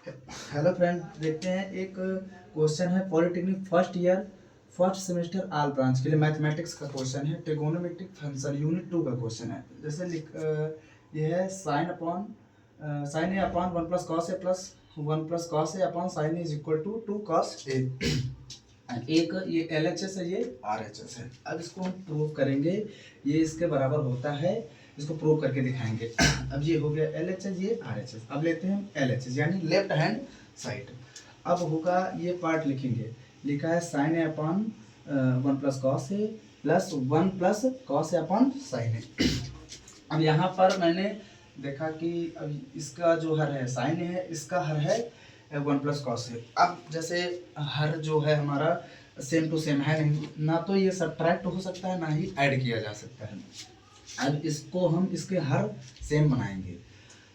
Hello friend, देखते हैं एक क्वेश्चन है polytechnic first year first semester all branch के लिए मैथमेटिक्स का क्वेश्चन है। ट्रिगोनोमेट्रिक फंक्शन यूनिट 2 का क्वेश्चन है। जैसे ये है sine A upon one plus cos A plus one plus cos A upon sine A is equal to two cos A. एक ये एल एच एस है, ये आर एच एस है। अब इसको हम प्रूव करेंगे, ये इसके बराबर होता है, इसको प्रूव करके दिखाएंगे। अब ये हो गया एल एच एस, ये आर एच एस। अब लेते हैं एल एच एस यानी लेफ्ट हैंड साइड। अब होगा ये पार्ट लिखेंगे, लिखा है sine A upon one plus cos A plus one plus cos A upon sine ए। अब यहाँ पर मैंने देखा कि अब इसका जो हर है साइन है, इसका हर है वन प्लस कॉस है। अब जैसे हर जो है हमारा सेम टू सेम है नहीं, ना तो ये सब्ट्रैक्ट हो सकता है ना ही ऐड किया जा सकता है। अब इसको हम इसके हर सेम बनाएंगे।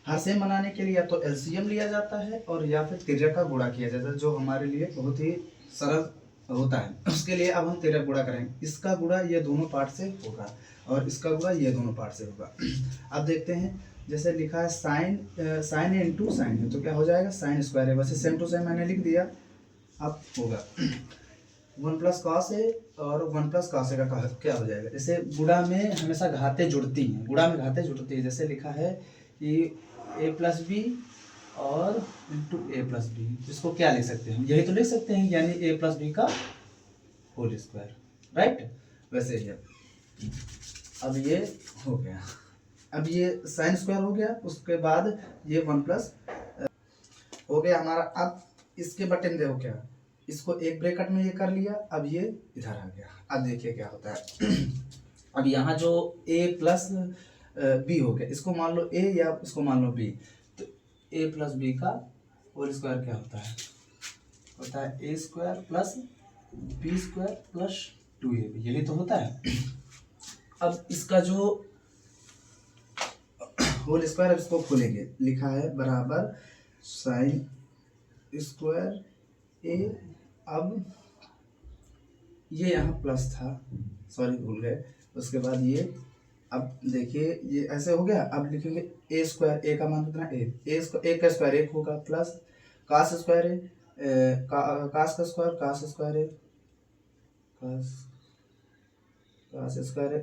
हर सेम बनाने के लिए या तो एलसीएम लिया जाता है और या फिर तिर्यक का गुणा किया जाता है, जो हमारे लिए बहुत ही सरल होता है। उसके लिए अब हम तिर्यक गुणा करेंगे। इसका गुणा ये दोनों पार्ट से होगा और इसका गुणा ये दोनों पार्ट से होगा। अब देखते हैं, जैसे लिखा है साइन ए इंटू साइन है, तो क्या हो जाएगा साइन स्क्वायर है। वैसे सेम टू सेम मैंने लिख दिया। अब होगा वन प्लस कॉस ए और वन प्लस कॉस ए का क्या हो जाएगा। जैसे गुणा में हमेशा घातें जुड़ती हैं, गुणा में घातें जुड़ती है। जैसे लिखा है कि ए प्लस बी और इंटू ए प्लस बी, इसको क्या लिख सकते हैं हम, यही तो लिख सकते हैं, यानी ए प्लस बी का होल स्क्वायर, राइट। वैसे ही अब ये हो गया। अब ये साइन स्क्वायर हो गया, उसके बाद ये वन प्लस हो गया हमारा। अब इसके बटे में देखो क्या, इसको एक ब्रैकेट में ये कर लिया, अब ये इधर आ गया। अब देखिए क्या होता है। अब यहाँ जो a प्लस बी हो गया, इसको मान लो a या इसको मान लो b, तो a प्लस बी का होल स्क्वायर क्या होता है, होता है a स्क्वायर plus B square plus 2ab, यही तो होता है। अब इसका जो होल स्क्वायर, अब इसको खोलेंगे, लिखा है बराबर साइन स्क्वायर ए। अब ये यहाँ प्लस था, सॉरी भूल गए। उसके बाद ये, अब देखिए ये ऐसे हो गया। अब लिखेंगे ए स्क्वायर, ए का मान कितना ए का स्क्वायर एक होगा, प्लस कास स्क्वायर है कास का स्क्वायर कास स्क्वायर है कास स्क्वायर है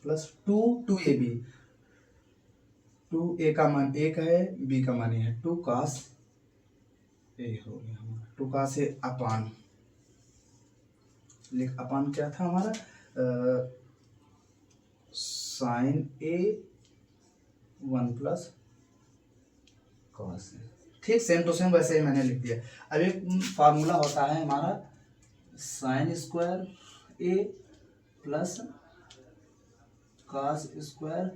plus two A B. Two A का मान एक है, बी का मान है टू कास ए हो गया हमारा। टू कास ए अपान, लिख अपान क्या था हमारा साइन ए वन प्लस कॉस ए। ठीक सेम टू सेम वैसे ही मैंने लिख दिया। अब एक फार्मूला होता है हमारा साइन स्क्वायर ए प्लस कॉस स्क्वायर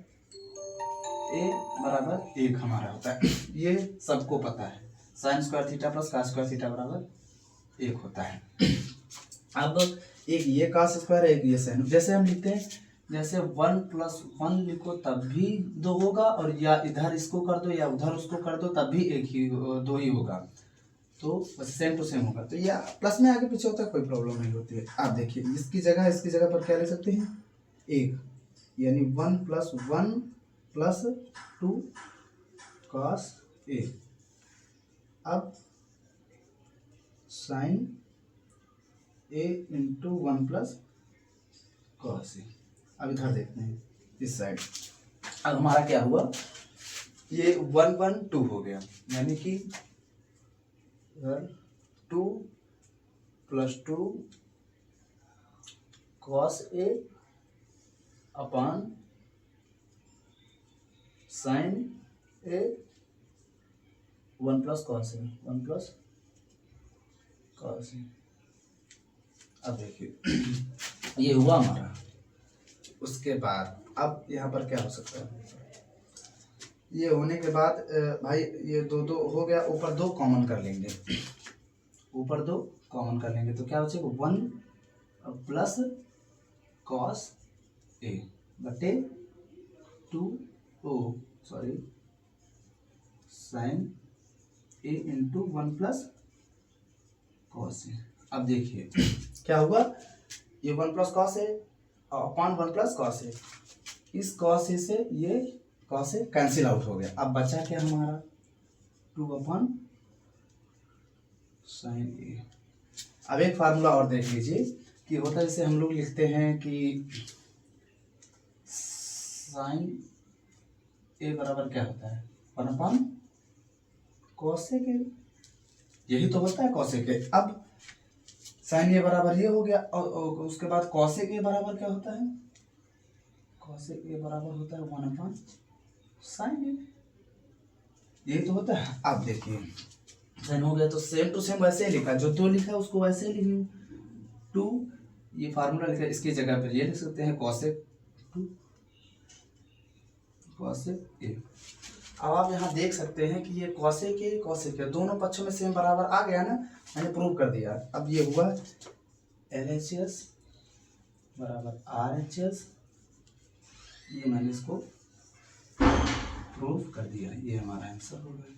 ए बराबर एक हमारा होता है। ये सबको पता है, sine square theta plus cos square theta बराबर एक होता है। अब एक ये कॉस स्क्वायर है, एक ये साइन। जैसे हम लिखते हैं, जैसे वन प्लस वन लिखो तब भी दो होगा, और या इधर इसको कर दो या उधर उसको कर दो तब भी एक ही दो ही होगा। तो बस सेम टू सेम होगा। तो या प्लस में आगे पीछे होता है, कोई प्रॉब्लम नहीं होती है। आप देखिए इसकी जगह पर क्या ले सकते हैं, एक, यानी one plus two cos A. अब sign A into one plus cos A. अब इधर देखते हैं इस साइड। अब हमारा क्या हुआ, ये 1 1 2 हो गया, यानी कि इधर 2 plus 2 cos A upon sine A one plus cos A, one plus cos A. अब देखिए ये हुआ हमारा। उसके बाद अब यहाँ पर क्या हो सकता है, ये होने के बाद भाई ये दो दो हो गया, ऊपर दो कॉमन कर लेंगे, ऊपर दो कॉमन कर लेंगे तो क्या हो जाएगा वन प्लस कॉस ए बटे two sine A into one plus cos A. अब देखिए क्या हुआ, ये one plus cos A upon one plus cos A, इस कॉस ए से ये कॉस ए कैंसिल आउट हो गया। अब बचा क्या हमारा 2 अपॉन साइन ए। अब एक फार्मूला और देख लीजिए कि होता है, जैसे हम लोग लिखते हैं कि साइन ए बराबर क्या होता है, 1/, कोसेक ए, यही तो होता है कोसेक ए। अब साइन ए बराबर ये हो गया, और उसके बाद कोसेक ए बराबर क्या होता है, कोसेक ए बराबर होता है 1/, साइन ए, यही तो होता है। अब देखिए साइन हो गया तो सेम टू सेम वैसे ही लिखा, जो 2 लिखा है उसको वैसे ही लिखेंगे, 2, ये फार्मूला लिखा है, इसकी जगह पर ये लिख सकते हैं कोसेक 2 कोसेक ए। अब आप यहाँ देख सकते हैं कि ये कोसेक ए दोनों पक्षों में सेम बराबर आ गया ना, मैंने प्रूव कर दिया। अब ये हुआ LHS बराबर RHS, ये मैंने इसको प्रूव कर दिया, ये हमारा आंसर होगा।